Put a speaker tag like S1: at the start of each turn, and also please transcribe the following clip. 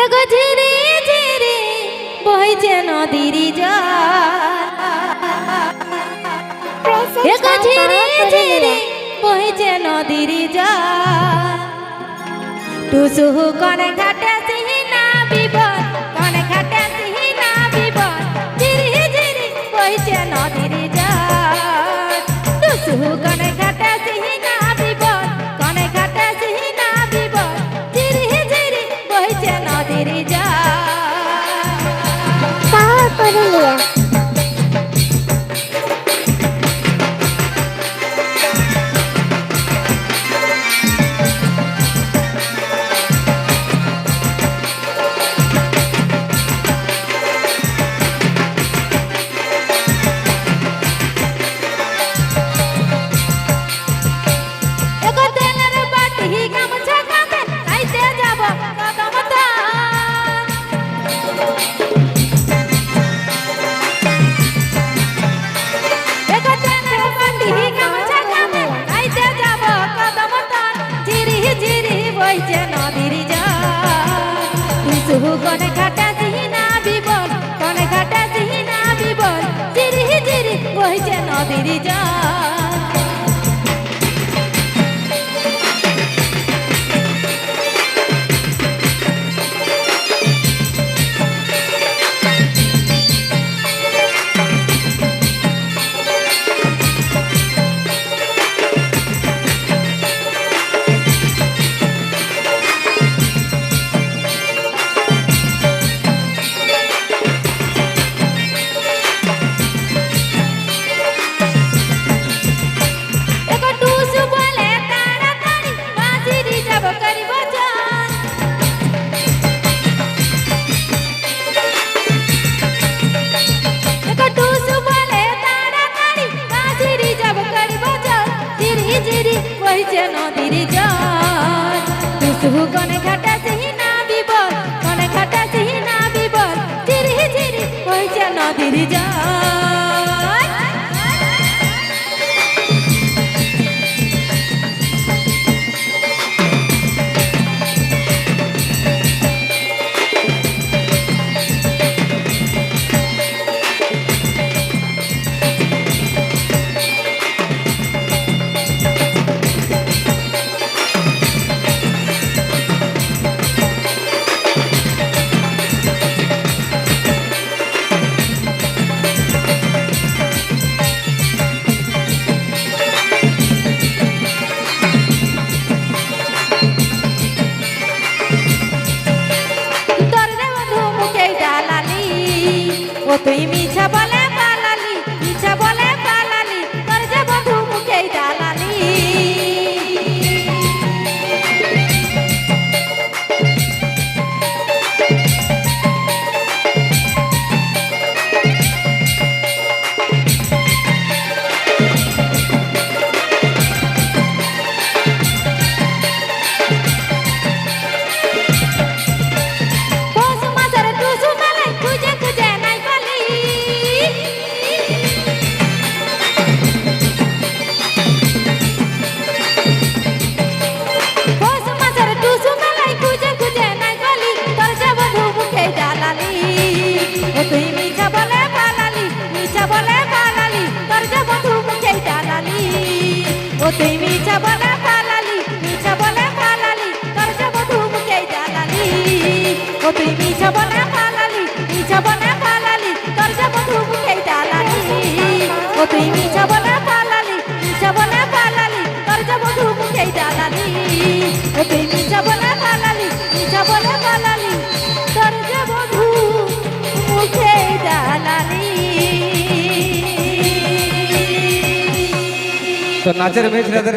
S1: এগো ঝিরি ঝিরি বইছে নদীর জল, এগো ঝিরি ঝিরি বইছে নদীর জল। টুসু কনে ঘাটে সিহিনা বিপদ, কনে ঘাটে সিহিনা বিপদ, ঝিরি ঝিরি বইছে নদীর জল। টুসু কনে ঘাটে সিহিনা বিপদ, কনে ঘাটে সিহিনা বিপদ, ঝিরি ঝিরি বইছে নদীর জল।
S2: পাওয়ার করে নিয়ে
S1: কনে ঘাটা সিহিনা বিপদ, কনে ঘাটা সিহিনা বিপদ, ঝিরি ঝিরি বইছে নদীর জল। নদীর জল টুসু কনে ঘাটা সিহিনা বিপদ, কনে ঘাটা সিহিনা বিপদ, ঝিরি ঝিরি বইছে নদীর জল। ও তুই মিছা বলে পালালি, মিছা বলে পালালি, তোর যে বধু মুখেই ডালালি। তুই মিছা বলে পালালি, মিছা বলে পালালি, তোর যে বধু মুখেই ডালালি। ও তুই মিছা বলে পালালি, মিছা বলে পালালি, তোর যে বধু মুখেই ডালালি। ও তুই মিছা বলে পালালি, মিছা বলে পালালি, তোর যে বধু মুখেই ডালালি। ও তুই মিছা বলে পালালি, মিছা বলে পালালি, তোর যে বধু মুখেই ডালালি। ও তুই মিছা বলে পালালি, মিছা বলে পালালি, তোর যে বধু মুখেই ডালালি।
S3: তো নাচের মেয়ে ছেলেদের